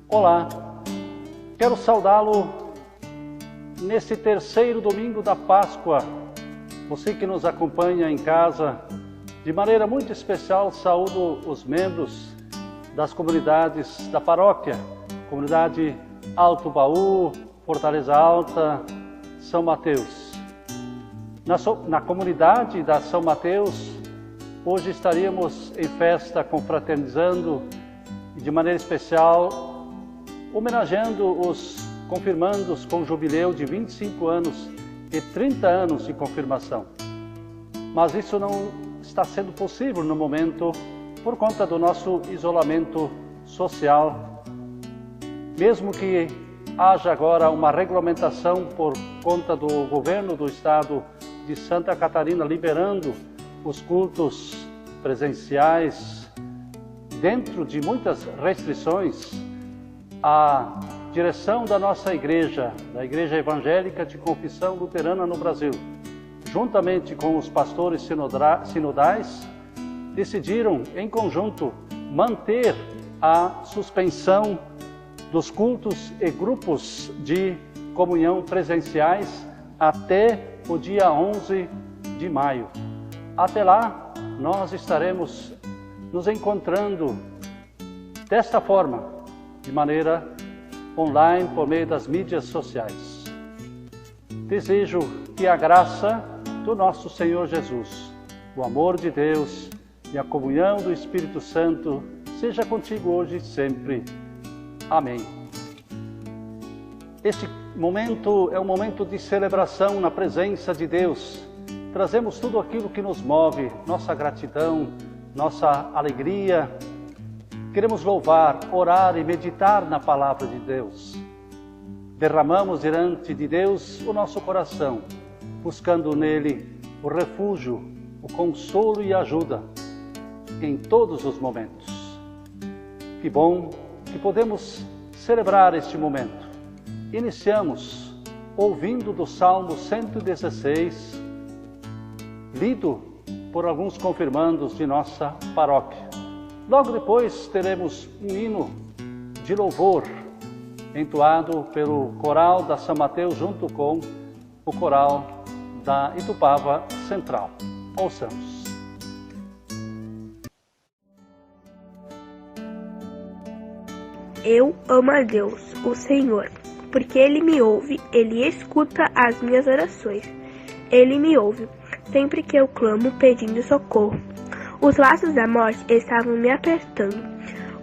Olá, quero saudá-lo nesse terceiro domingo da Páscoa. Você que nos acompanha em casa, de maneira muito especial, saúdo os membros das comunidades da paróquia, comunidade Alto Baú, Fortaleza Alta, São Mateus. Na comunidade da São Mateus, hoje estaríamos em festa confraternizando e de maneira especial homenageando os confirmandos com jubileu de 25 anos e 30 anos de confirmação. Mas isso não está sendo possível no momento por conta do nosso isolamento social. Mesmo que haja agora uma regulamentação por conta do governo do estado de Santa Catarina liberando os cultos presenciais dentro de muitas restrições, a direção da nossa igreja, da Igreja Evangélica de Confissão Luterana no Brasil, juntamente com os pastores sinodais, decidiram em conjunto manter a suspensão dos cultos e grupos de comunhão presenciais até o dia 11 de maio. Até lá, nós estaremos nos encontrando desta forma, de maneira online, por meio das mídias sociais. Desejo que a graça do nosso Senhor Jesus, o amor de Deus e a comunhão do Espírito Santo seja contigo hoje e sempre. Amém. Este momento é um momento de celebração na presença de Deus. Trazemos tudo aquilo que nos move, nossa gratidão, nossa alegria. Queremos louvar, orar e meditar na palavra de Deus. Derramamos diante de Deus o nosso coração, buscando nele o refúgio, o consolo e a ajuda em todos os momentos. Que bom que podemos celebrar este momento. Iniciamos ouvindo do Salmo 116, lido por alguns confirmandos de nossa paróquia. Logo depois teremos um hino de louvor, entoado pelo coral da São Mateus junto com o coral da Itupava Central. Ouçamos. Eu amo a Deus, o Senhor, porque Ele me ouve, Ele escuta as minhas orações. Ele me ouve, sempre que eu clamo pedindo socorro. Os laços da morte estavam me apertando.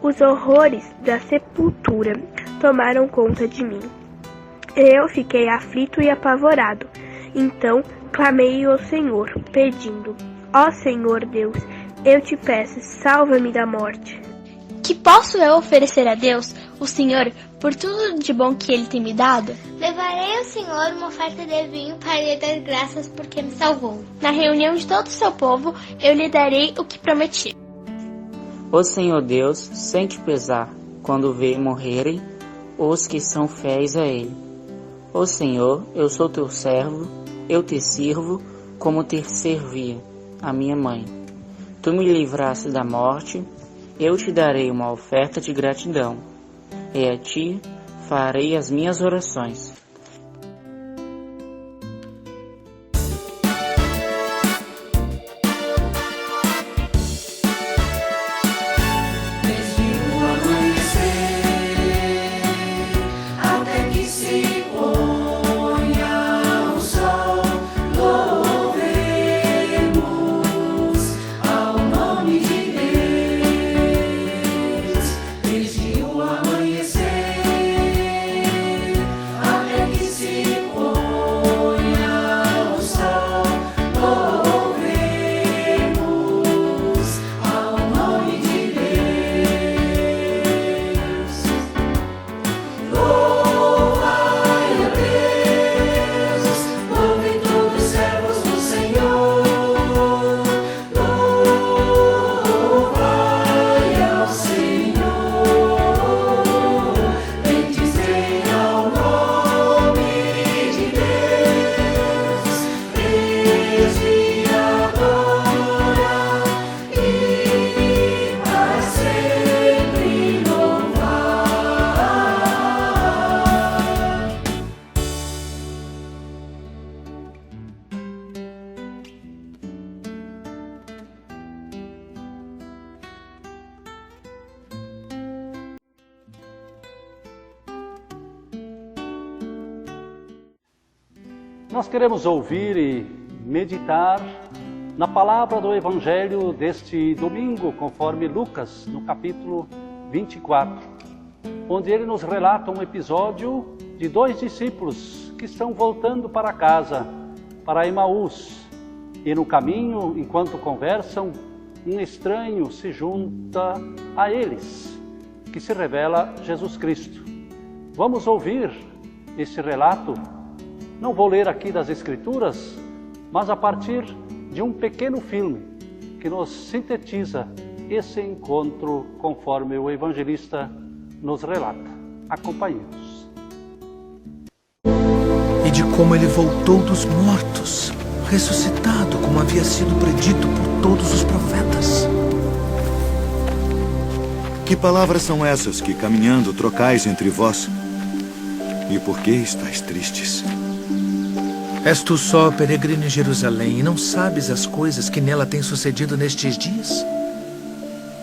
Os horrores da sepultura tomaram conta de mim. Eu fiquei aflito e apavorado. Então clamei ao Senhor, pedindo: ó Senhor Deus, eu te peço, salva-me da morte. Que posso eu oferecer a Deus, o Senhor, por tudo de bom que Ele tem me dado? Levarei ao Senhor uma oferta de vinho para lhe dar graças porque me salvou. Na reunião de todo o seu povo, eu lhe darei o que prometi. Ó Senhor Deus, sente pesar quando vê morrerem os que são fiéis a Ele. Ó Senhor, eu sou teu servo, eu te sirvo como te servia a minha mãe. Tu me livraste da morte, eu te darei uma oferta de gratidão, e a ti farei as minhas orações. Nós queremos ouvir e meditar na palavra do Evangelho deste domingo, conforme Lucas, no capítulo 24, onde ele nos relata um episódio de 2 discípulos que estão voltando para casa, para Emaús, e no caminho, enquanto conversam, um estranho se junta a eles, que se revela Jesus Cristo. Vamos ouvir esse relato. Não vou ler aqui das Escrituras, mas a partir de um pequeno filme que nos sintetiza esse encontro conforme o evangelista nos relata. Acompanhemos. E de como ele voltou dos mortos, ressuscitado, como havia sido predito por todos os profetas. Que palavras são essas que, caminhando, trocais entre vós? E por que estáis tristes? És tu só peregrino em Jerusalém e não sabes as coisas que nela têm sucedido nestes dias?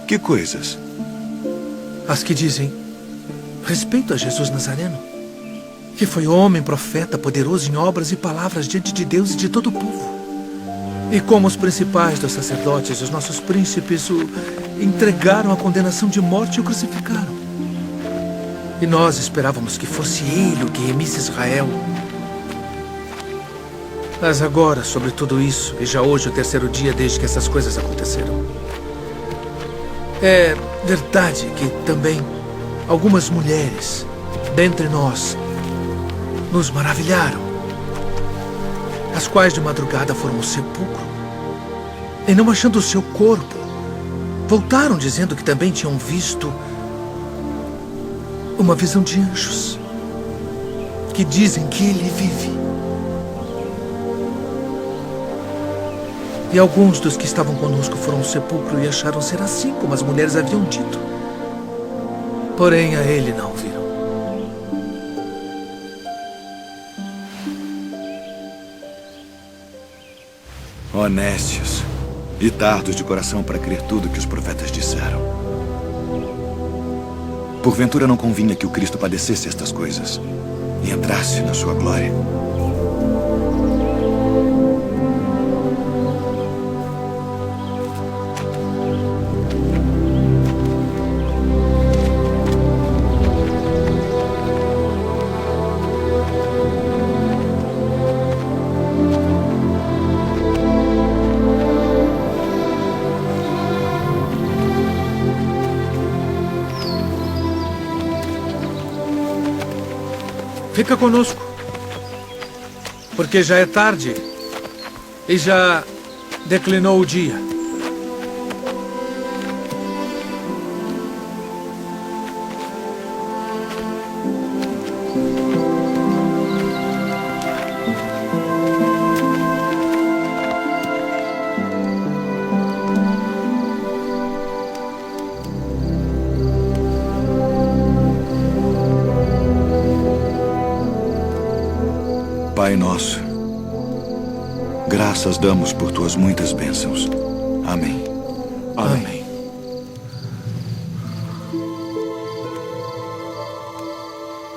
Que coisas? As que dizem respeito a Jesus Nazareno, que foi homem, profeta, poderoso em obras e palavras diante de Deus e de todo o povo. E como os principais dos sacerdotes, os nossos príncipes, o entregaram à condenação de morte e o crucificaram. E nós esperávamos que fosse ele o que remisse Israel. Mas agora, sobre tudo isso, e já hoje o 3º dia desde que essas coisas aconteceram, é verdade que também algumas mulheres dentre nós nos maravilharam, as quais de madrugada foram ao sepulcro e, não achando o seu corpo, voltaram dizendo que também tinham visto uma visão de anjos que dizem que ele vive. E alguns dos que estavam conosco foram ao sepulcro e acharam ser assim como as mulheres haviam dito. Porém, a ele não viram. Honestos e tardos de coração para crer tudo que os profetas disseram. Porventura não convinha que o Cristo padecesse estas coisas e entrasse na sua glória. Fica conosco, porque já é tarde e já declinou o dia. Pai nosso, graças damos por tuas muitas bênçãos. Amém. Amém.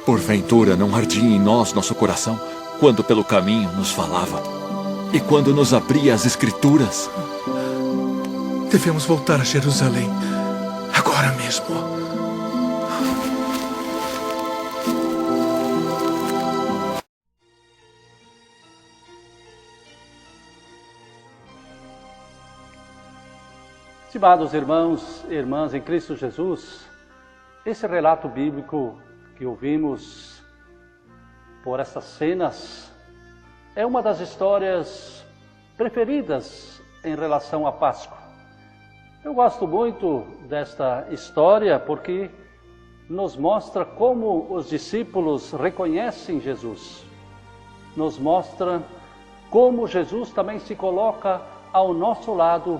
Porventura não ardia em nós nosso coração quando pelo caminho nos falava e quando nos abria as Escrituras? Devemos voltar a Jerusalém agora mesmo. Estimados irmãos e irmãs em Cristo Jesus, esse relato bíblico que ouvimos por essas cenas é uma das histórias preferidas em relação à Páscoa. Eu gosto muito desta história porque nos mostra como os discípulos reconhecem Jesus. Nos mostra como Jesus também se coloca ao nosso lado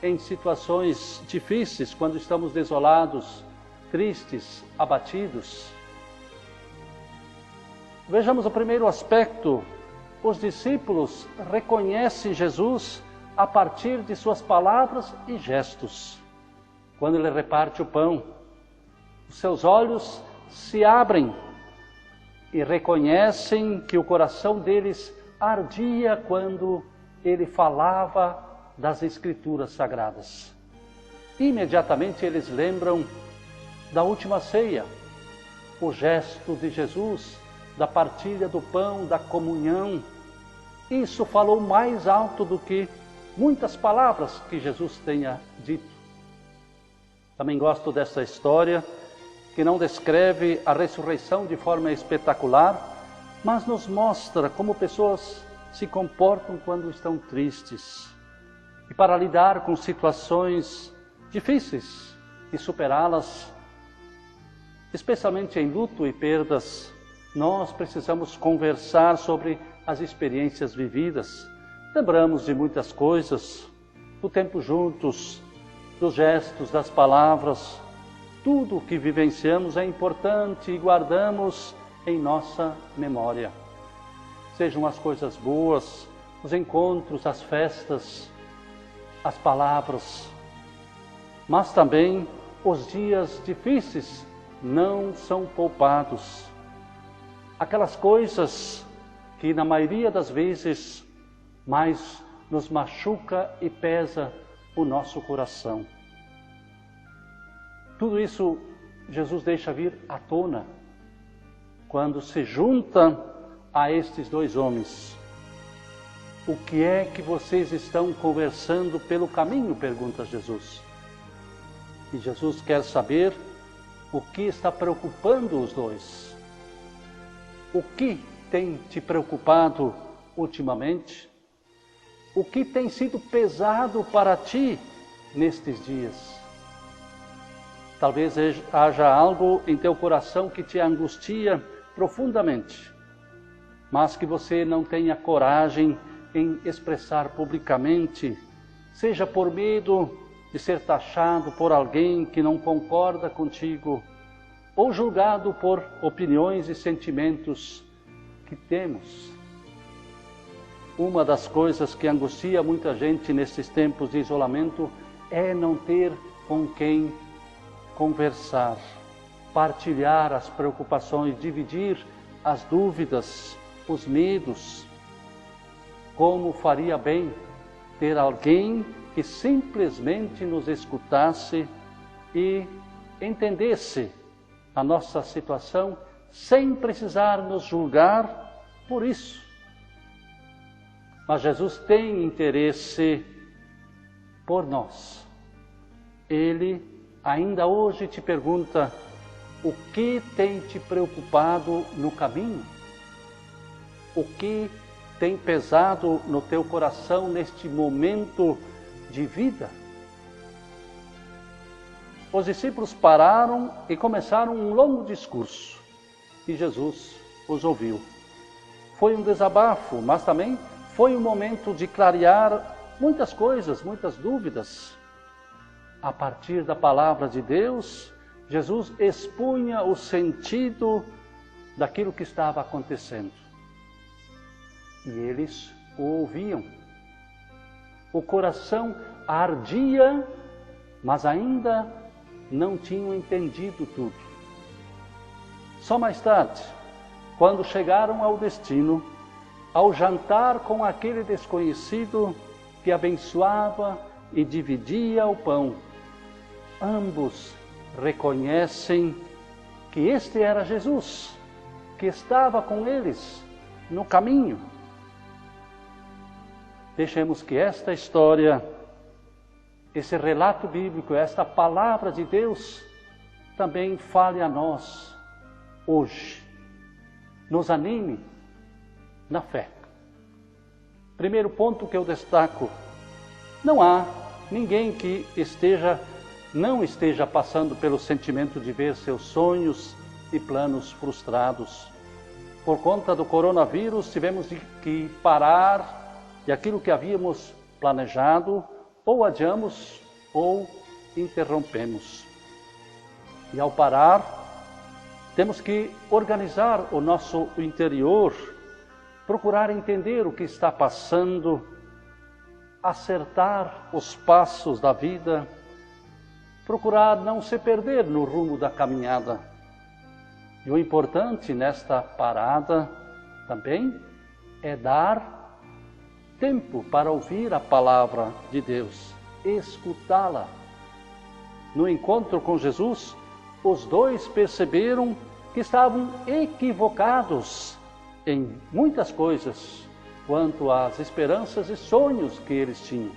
em situações difíceis, quando estamos desolados, tristes, abatidos. Vejamos o primeiro aspecto. Os discípulos reconhecem Jesus a partir de suas palavras e gestos. Quando ele reparte o pão, os seus olhos se abrem e reconhecem que o coração deles ardia quando ele falava das Escrituras Sagradas. Imediatamente eles lembram da última ceia, o gesto de Jesus, da partilha do pão, da comunhão. Isso falou mais alto do que muitas palavras que Jesus tenha dito. Também gosto dessa história, que não descreve a ressurreição de forma espetacular, mas nos mostra como pessoas se comportam quando estão tristes. E para lidar com situações difíceis e superá-las, especialmente em luto e perdas, nós precisamos conversar sobre as experiências vividas. Lembramos de muitas coisas, do tempo juntos, dos gestos, das palavras. Tudo o que vivenciamos é importante e guardamos em nossa memória. Sejam as coisas boas, os encontros, as festas, as palavras, mas também os dias difíceis não são poupados. Aquelas coisas que na maioria das vezes mais nos machuca e pesa o nosso coração. Tudo isso Jesus deixa vir à tona quando se junta a estes dois homens. O que é que vocês estão conversando pelo caminho? Pergunta Jesus. E Jesus quer saber o que está preocupando os dois. O que tem te preocupado ultimamente? O que tem sido pesado para ti nestes dias? Talvez haja algo em teu coração que te angustia profundamente, mas que você não tenha coragem em expressar publicamente, seja por medo de ser taxado por alguém que não concorda contigo, ou julgado por opiniões e sentimentos que temos. Uma das coisas que angustia muita gente nesses tempos de isolamento é não ter com quem conversar, partilhar as preocupações, dividir as dúvidas, os medos. Como faria bem ter alguém que simplesmente nos escutasse e entendesse a nossa situação sem precisar nos julgar por isso. Mas Jesus tem interesse por nós. Ele ainda hoje te pergunta: o que tem te preocupado no caminho? O que tem pesado no teu coração neste momento de vida? Os discípulos pararam e começaram um longo discurso, e Jesus os ouviu. Foi um desabafo, mas também foi um momento de clarear muitas coisas, muitas dúvidas. A partir da palavra de Deus, Jesus expunha o sentido daquilo que estava acontecendo. E eles o ouviam. O coração ardia, mas ainda não tinham entendido tudo. Só mais tarde, quando chegaram ao destino, ao jantar com aquele desconhecido que abençoava e dividia o pão, ambos reconhecem que este era Jesus, que estava com eles no caminho. Deixemos que esta história, esse relato bíblico, esta palavra de Deus, também fale a nós hoje, nos anime na fé. Primeiro ponto que eu destaco: não há ninguém que não esteja passando pelo sentimento de ver seus sonhos e planos frustrados. Por conta do coronavírus, tivemos que parar e aquilo que havíamos planejado, ou adiamos ou interrompemos. E ao parar, temos que organizar o nosso interior, procurar entender o que está passando, acertar os passos da vida, procurar não se perder no rumo da caminhada. E o importante nesta parada também é dar tempo para ouvir a palavra de Deus, escutá-la. No encontro com Jesus, os dois perceberam que estavam equivocados em muitas coisas quanto às esperanças e sonhos que eles tinham.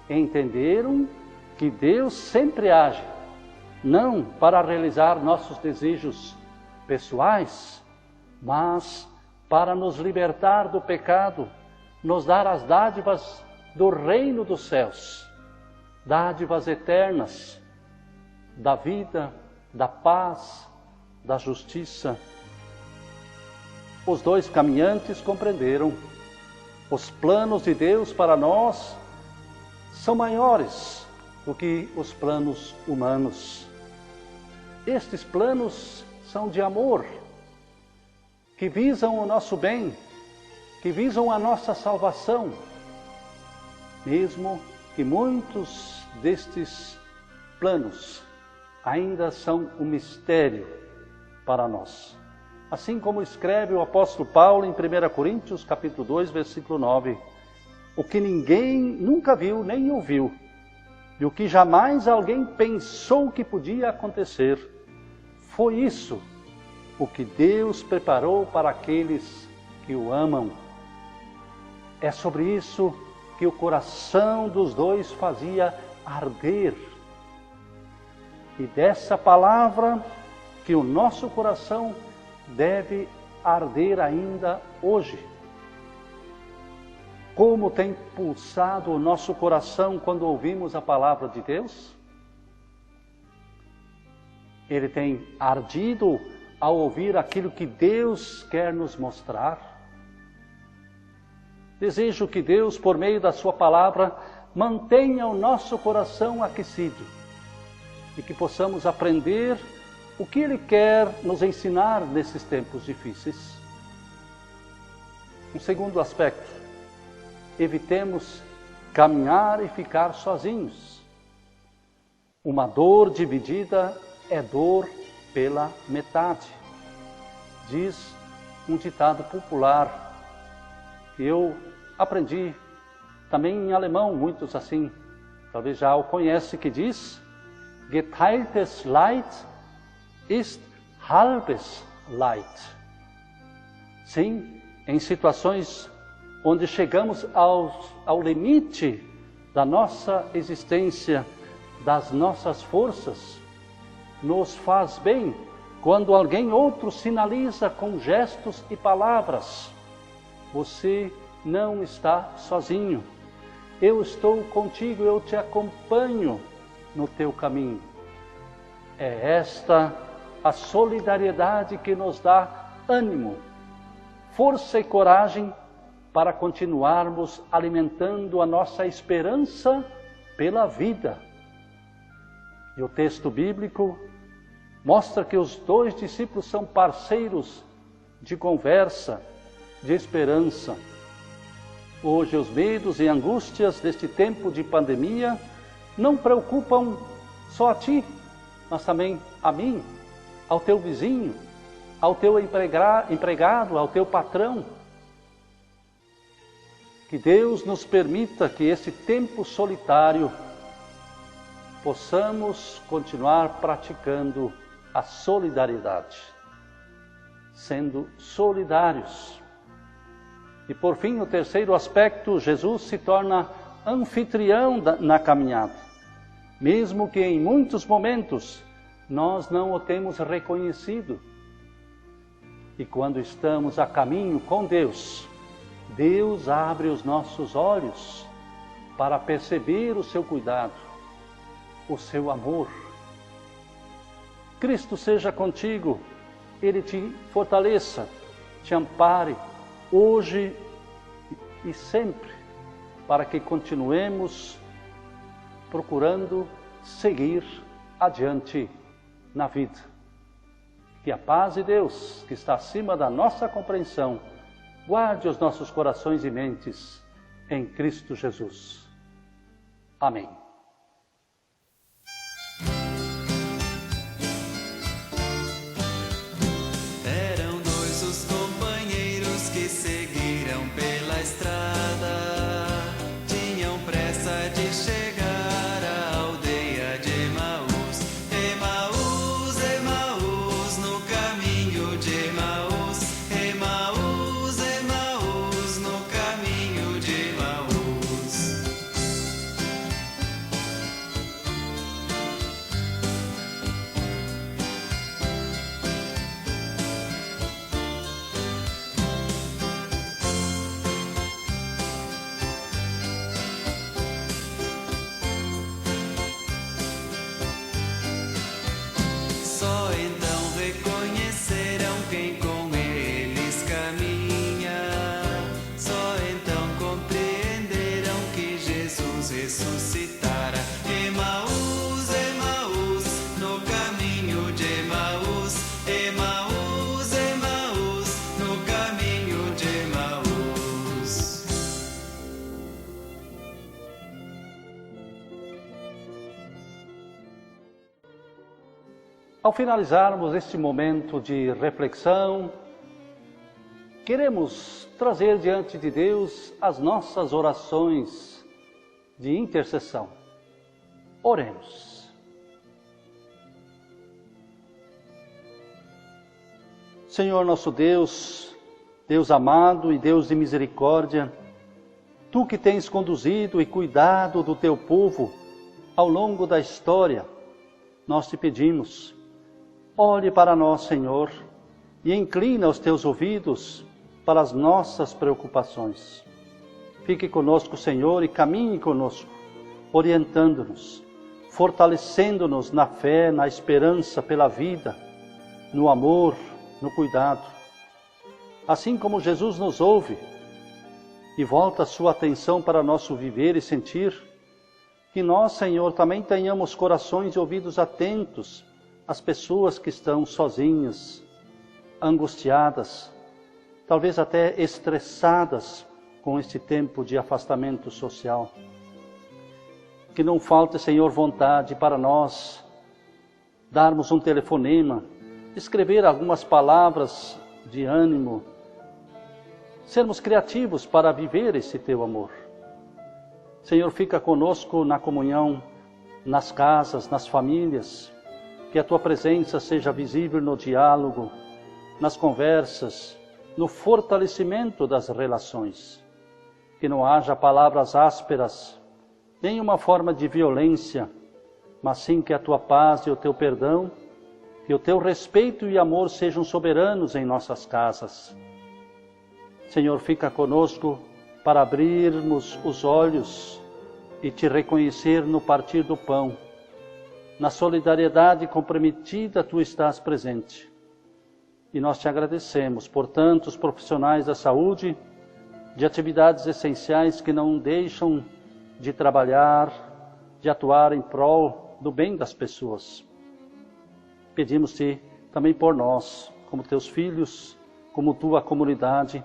Entenderam que Deus sempre age, não para realizar nossos desejos pessoais, mas para nos libertar do pecado, nos dar as dádivas do reino dos céus, dádivas eternas, da vida, da paz, da justiça. Os dois caminhantes compreenderam: os planos de Deus para nós são maiores do que os planos humanos. Estes planos são de amor, que visam o nosso bem, que visam a nossa salvação, mesmo que muitos destes planos ainda são um mistério para nós. Assim como escreve o apóstolo Paulo em 1 Coríntios, capítulo 2, versículo 9, o que ninguém nunca viu nem ouviu, e o que jamais alguém pensou que podia acontecer, foi isso o que Deus preparou para aqueles que o amam. É sobre isso que o coração dos dois fazia arder. E dessa palavra que o nosso coração deve arder ainda hoje. Como tem pulsado o nosso coração quando ouvimos a palavra de Deus? Ele tem ardido ao ouvir aquilo que Deus quer nos mostrar? Desejo que Deus, por meio da sua palavra, mantenha o nosso coração aquecido e que possamos aprender o que Ele quer nos ensinar nesses tempos difíceis. Um segundo aspecto: evitemos caminhar e ficar sozinhos. Uma dor dividida é dor pela metade. Diz um ditado popular que eu aprendi também em alemão, muitos assim, talvez já o conhecem, que diz: geteiltes Leid ist halbes Leid. Sim, em situações onde chegamos ao limite da nossa existência, das nossas forças, nos faz bem quando alguém outro sinaliza com gestos e palavras: você não está sozinho, eu estou contigo, eu te acompanho no teu caminho. É esta a solidariedade que nos dá ânimo, força e coragem para continuarmos alimentando a nossa esperança pela vida. E o texto bíblico mostra que os dois discípulos são parceiros de conversa, de esperança. Hoje, os medos e angústias deste tempo de pandemia não preocupam só a ti, mas também a mim, ao teu vizinho, ao teu empregado, ao teu patrão. Que Deus nos permita que esse tempo solitário possamos continuar praticando a solidariedade, sendo solidários. E por fim, o terceiro aspecto: Jesus se torna anfitrião na caminhada, mesmo que em muitos momentos nós não o temos reconhecido. E quando estamos a caminho com Deus, Deus abre os nossos olhos para perceber o seu cuidado, o seu amor. Cristo seja contigo, Ele te fortaleça, te ampare, hoje e sempre, para que continuemos procurando seguir adiante na vida. Que a paz de Deus, que está acima da nossa compreensão, guarde os nossos corações e mentes em Cristo Jesus. Amém. Eram dois os companheiros que seguiram Ao finalizarmos este momento de reflexão, queremos trazer diante de Deus as nossas orações de intercessão. Oremos. Senhor nosso Deus, Deus amado e Deus de misericórdia, Tu que tens conduzido e cuidado do Teu povo ao longo da história, nós te pedimos, olhe para nós, Senhor, e inclina os Teus ouvidos para as nossas preocupações. Fique conosco, Senhor, e caminhe conosco, orientando-nos, fortalecendo-nos na fé, na esperança pela vida, no amor, no cuidado. Assim como Jesus nos ouve e volta a sua atenção para nosso viver e sentir, que nós, Senhor, também tenhamos corações e ouvidos atentos às pessoas que estão sozinhas, angustiadas, talvez até estressadas com este tempo de afastamento social. Que não falte, Senhor, vontade para nós darmos um telefonema, escrever algumas palavras de ânimo, sermos criativos para viver esse Teu amor. Senhor, fica conosco na comunhão, nas casas, nas famílias, que a Tua presença seja visível no diálogo, nas conversas, no fortalecimento das relações. Que não haja palavras ásperas, nenhuma forma de violência, mas sim que a Tua paz e o Teu perdão, que o Teu respeito e amor sejam soberanos em nossas casas. Senhor, fica conosco para abrirmos os olhos e Te reconhecer no partir do pão. Na solidariedade comprometida, Tu estás presente. E nós Te agradecemos por tantos profissionais da saúde, de atividades essenciais que não deixam de trabalhar, de atuar em prol do bem das pessoas. Pedimos-Te também por nós, como Teus filhos, como Tua comunidade,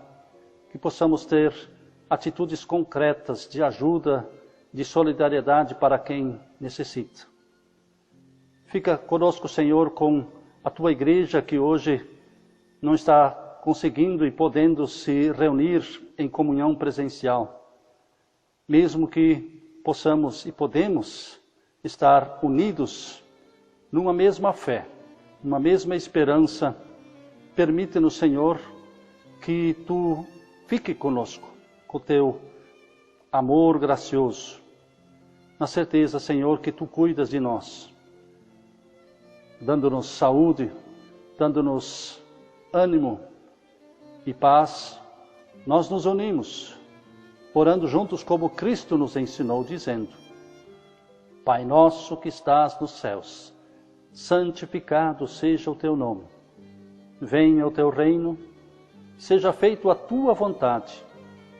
que possamos ter atitudes concretas de ajuda, de solidariedade para quem necessita. Fica conosco, Senhor, com a Tua igreja que hoje não está conseguindo e podendo se reunir em comunhão presencial. Mesmo que possamos e podemos estar unidos numa mesma fé, numa mesma esperança, permite-nos, Senhor, que Tu fique conosco, com o Teu amor gracioso, na certeza, Senhor, que Tu cuidas de nós, dando-nos saúde, dando-nos ânimo e paz. Nós nos unimos, orando juntos como Cristo nos ensinou, dizendo: Pai nosso que estás nos céus, santificado seja o Teu nome. Venha o Teu reino, seja feita a Tua vontade,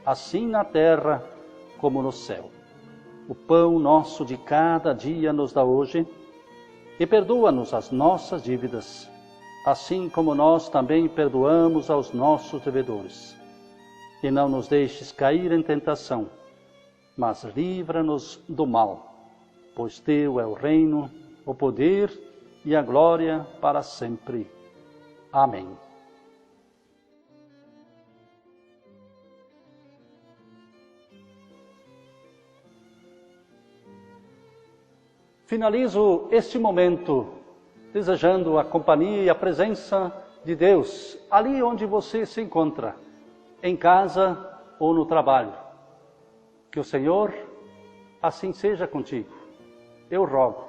assim na terra como no céu. O pão nosso de cada dia nos dá hoje, e perdoa-nos as nossas dívidas, assim como nós também perdoamos aos nossos devedores. E não nos deixes cair em tentação, mas livra-nos do mal, pois Teu é o reino, o poder e a glória para sempre. Amém. Finalizo este momento desejando a companhia e a presença de Deus ali onde você se encontra, em casa ou no trabalho. Que o Senhor assim seja contigo. Eu rogo.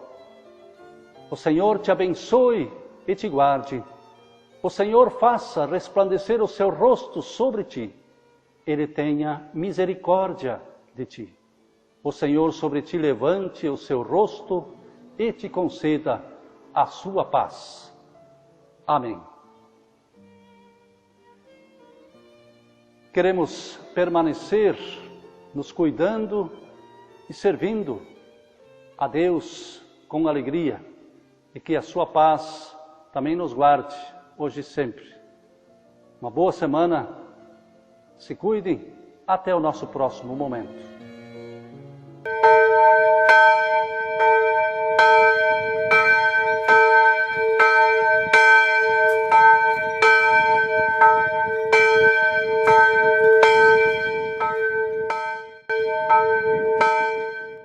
O Senhor te abençoe e te guarde. O Senhor faça resplandecer o seu rosto sobre ti. Ele tenha misericórdia de ti. O Senhor sobre ti levante o seu rosto e te conceda a sua paz. Amém. Queremos permanecer nos cuidando e servindo a Deus com alegria, e que a sua paz também nos guarde hoje e sempre. Uma boa semana, se cuidem, até o nosso próximo momento.